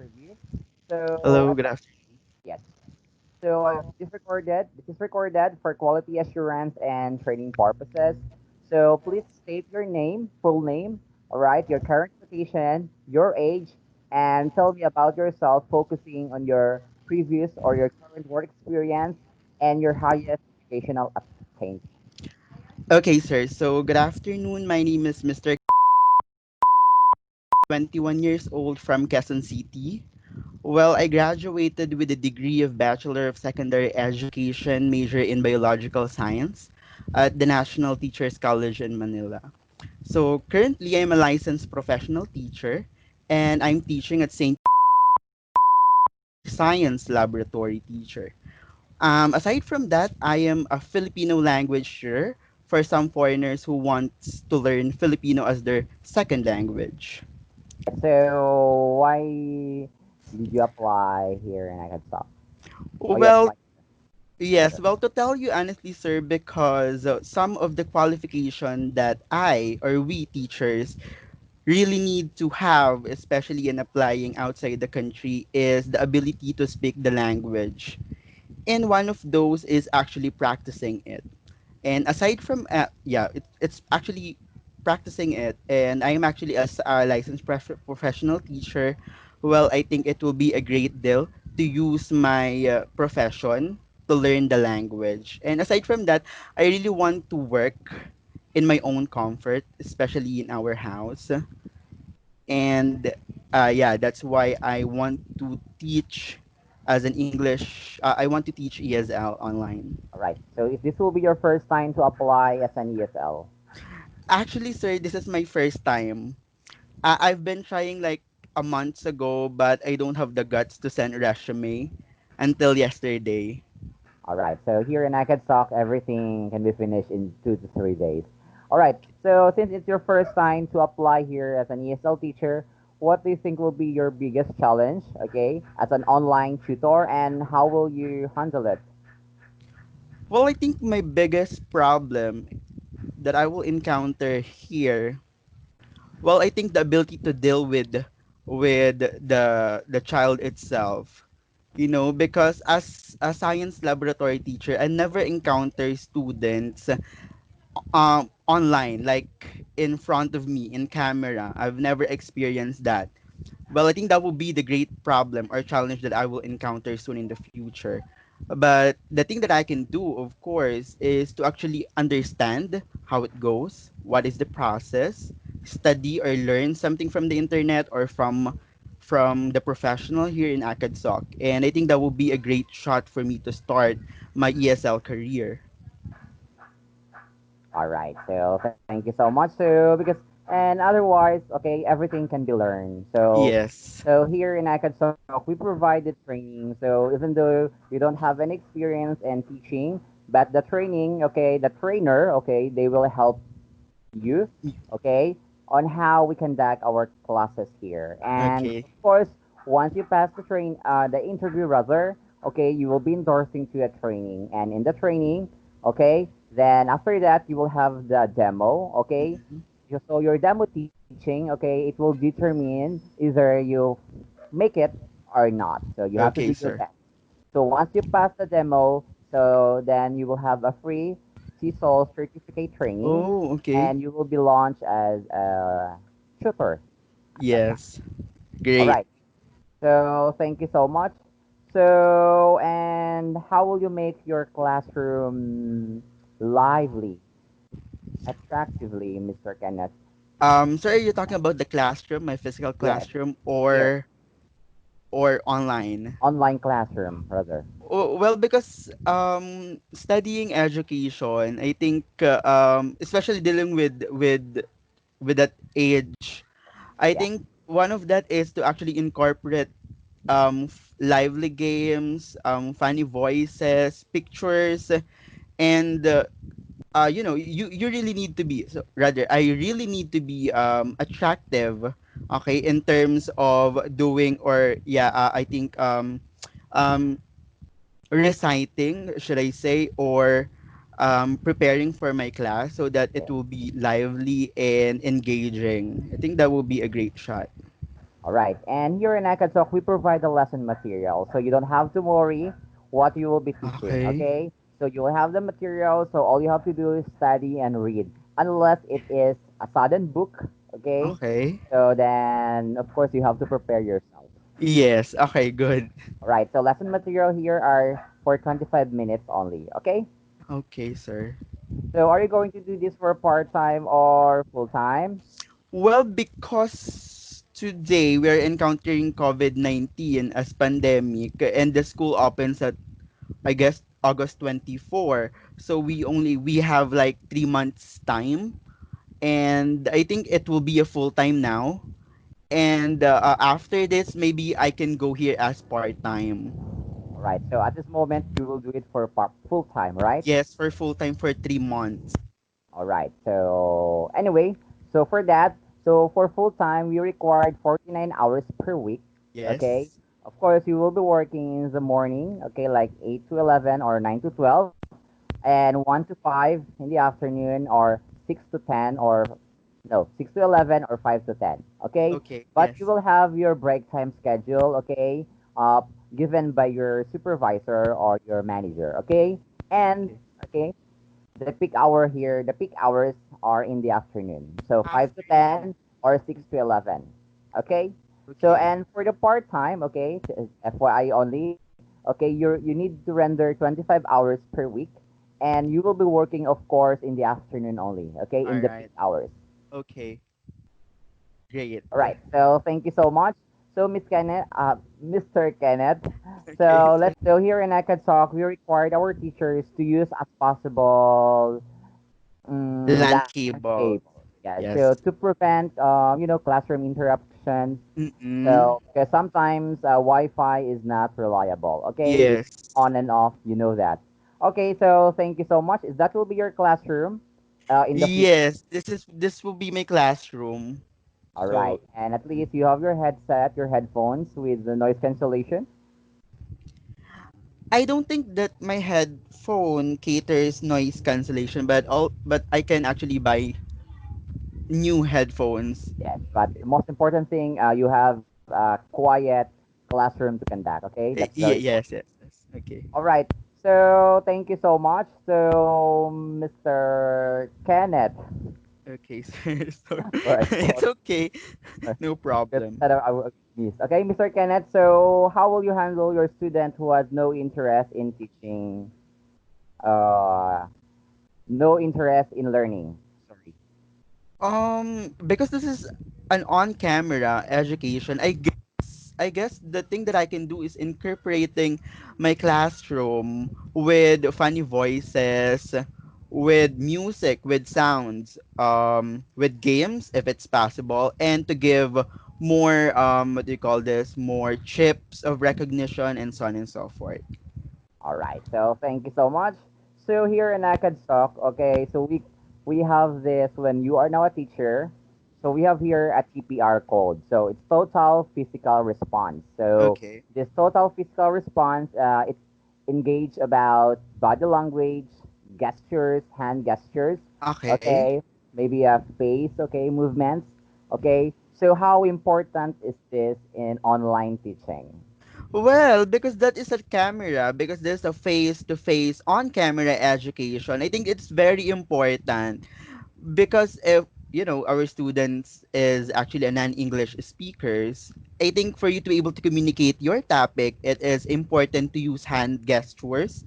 Interview. So, Hello, good afternoon. yes. This is recorded for quality assurance and training purposes. So, please state your name, full name, all right, your current location, your age, and tell me about yourself, focusing on your previous or your current work experience and your highest educational attainment. Okay, sir. So, good afternoon. My name is Mr. 21 years old from Quezon City. Well, I graduated with a degree of Bachelor of Secondary Education, major in Biological Science at the National Teachers College in Manila. So, currently, I'm a licensed professional teacher and I'm teaching at St. Science Laboratory teacher. Aside from that, I am a Filipino language tutor for some foreigners who want to learn Filipino as their second language. So, why did you apply here in Acadsoc? Or you Well, apply yes, rather? well, to tell you honestly, sir, because some of the qualification that I or we teachers really need to have, especially in applying outside the country, is the ability to speak the language. And one of those is actually practicing it. And aside from it's actually practicing it, and I am actually a licensed professional teacher. Well, I think it will be a great deal to use my profession to learn the language. And aside from that, I really want to work in my own comfort, especially in our house. And yeah, that's why I want to teach as an English. I want to teach ESL online. All right. So, if this will be your first time to apply as an ESL, Actually, sir, this is my first time. I've been trying like a month ago, but I don't have the guts to send resume until yesterday. all right. So here in Akadstock, everything can be finished in 2 to 3 days. All right. So since it's your first time to apply here as an ESL teacher, what do you think will be your biggest challenge? Okay, as an online tutor, and how will you handle it? Well, I think my biggest problem that I will encounter here, well, I think the ability to deal with the child itself. You know, because as a science laboratory teacher, I never encounter students online, like in front of me in camera. I've never experienced that. Well, I think that will be the great problem or challenge that I will encounter soon in the future. But the thing that I can do, of course, is to actually understand how it goes, what is the process, study or learn something from the internet or from the professional here in ACADSOC. And I think that will be a great shot for me to start my ESL career. All right. So thank you so much. So because and otherwise, okay, everything can be learned. Yes. So here in Akadsoc, we provided training. So even though you don't have any experience in teaching, but the training, okay, the trainer, okay, they will help you, okay, on how we conduct our classes here. And Okay. of course, once you pass the interview rather, okay, you will be endorsing to a training. And in the training, okay, then after that, you will have the demo, okay. Mhm. So your demo teaching, okay, it will determine either you make it or not. So you have to do Okay, your sir. best. So once you pass the demo, so then you will have a free CSOL certificate training, Oh, okay. and you will be launched as a tutor at that time. Yes. All Great. right. So thank you so much. So and how will you make your classroom lively, attractively, Mr. Kenneth? So are you talking about the classroom, my physical Yes. classroom, Yes. or online? Online classroom, rather. Well, because studying education, I think especially dealing with that age, I Yeah. think one of that is to actually incorporate lively games, funny voices, pictures, and you know, you really need to be, so rather I really need to be attractive, okay, in terms of doing, or yeah, I think um reciting, should I say, or preparing for my class so that it Yeah. will be lively and engaging. I think that will be a great shot. All right. And here in ACADSOC, we provide the lesson material. So you don't have to worry what you will be teaching. Okay. Okay. So you will have the material. So all you have to do is study and read, unless it is a sudden book. Okay. Okay. So then, of course, you have to prepare yourself. Yes. Okay, good. All right. So lesson material here are for 25 minutes only. Okay. Okay, sir. So are you going to do this for part time or full time? Well, because today we are encountering COVID-19 as pandemic and the school opens at I guess August 24. So we have like 3 months time, and I think it will be a full time now. And after this, maybe I can go here as part time. All right. So at this moment, you will do it for full time, right? Yes, for full time for 3 months. All right. So anyway, so for that, so for full time, we required 49 hours per week. Okay. Yes. Of course, you will be working in the morning. Okay, like 8 to 11 or 9 to 12, and 1 to 5 in the afternoon, or 6 to 10, or no, 6 to 11 or 5 to 10. Okay. Okay. But you Yes. will have your break time schedule. Okay. Uh, Given by your supervisor or your manager. Okay. And Okay. okay, the peak hours are in the afternoon. So 5 to Afternoon. 10 or 6 to 11. Okay? So Okay. and for the part-time, okay, FYI only, okay, you need to render 25 hours per week, and you will be working, of course, in the afternoon only, okay, in All the peak right. hours. Okay. Great. All right. So thank you so much. So Mr. Kenneth. Okay, So sir. here in ACAD Talk, we required our teachers to use as possible Land LAN cable. cable. Yeah, Yes. so to prevent, classroom interruptions. Mm-mm. So, because sometimes Wi-Fi is not reliable. Okay, it's Yes. on and off. You know that. Okay, so thank you so much. Is that will be your classroom, in the future? Yes. This will be my classroom. All right, So and at least you have your headset, your headphones with the noise cancellation. I don't think that my headphone caters noise cancellation, but I can actually buy new headphones. Yes, but the most important thing, you have a quiet classroom to conduct. Okay, that's very important. Yes, yes, yes. Okay. All right. So thank you so much. So Mr. Kenneth. Okay, sir. So All right. it's okay. No Because problem. that I will miss. Okay, Mr. Kenneth. So how will you handle your student who has no interest in teaching? Uh, no interest in learning. Sorry. Because this is an on-camera education, I guess the thing that I can do is incorporating my classroom with funny voices, with music, with sounds, with games if it's possible, and to give more what do you call this? More chips of recognition and so on and so forth. All right. So thank you so much. So here in Stock, okay, so we have this when you are now a teacher. So we have here a TPR code. So it's total physical response. So Okay. this total physical response, it's engaged about body language, gestures, hand gestures, Okay. okay, maybe a face, okay, movements, okay. So how important is this in online teaching? Well, because that is a camera, because there's a face-to-face on-camera education, I think it's very important because if our students is actually a non-English speakers, I think for you to be able to communicate your topic, it is important to use hand gestures,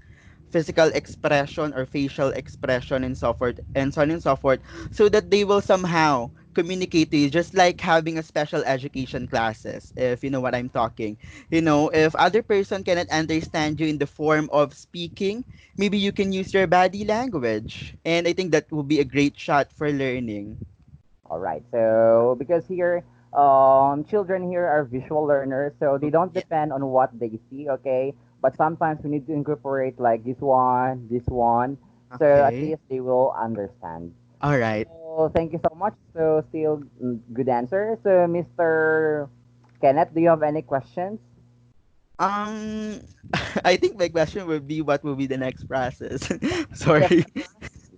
physical expression or facial expression and so forth and so on and so forth, so that they will somehow communicate to you, just like having a special education classes, if you know what I'm talking. If other person cannot understand you in the form of speaking, maybe you can use your body language, and I think that will be a great shot for learning. All right. So because here, children here are visual learners, so they don't Yeah. depend on what they see. Okay, but sometimes we need to incorporate like this one, so at Okay. least they will understand. All right. So thank you so much. So still, good answer. So Mr. Kenneth, do you have any questions? um I think my question would be, what will be the next process? If Sorry. ever,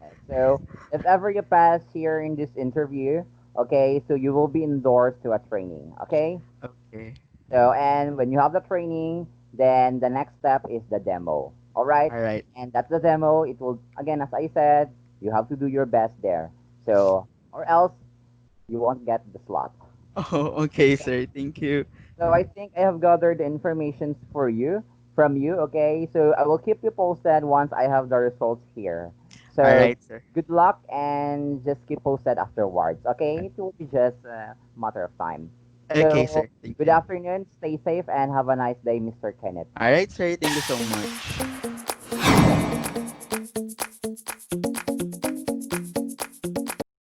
yes. So if ever you pass here in this interview, Okay, so you will be endorsed to a training. Okay, Okay. so and when you have the training, then the next step is the demo. All right, All right. and that's the demo. It will again, as I said, you have to do your best there. So or else you won't get the slot. Oh, okay, sir. Thank you. So I think I have gathered the information for you from you. Okay, so I will keep you posted once I have the results here. All So right, sir. good luck and just keep posted afterwards. Okay, it will be just a matter of time. Okay, So sir. Thank good you. afternoon, stay safe, and have a nice day, Mr. Kenneth. All right, sir. Thank you so much.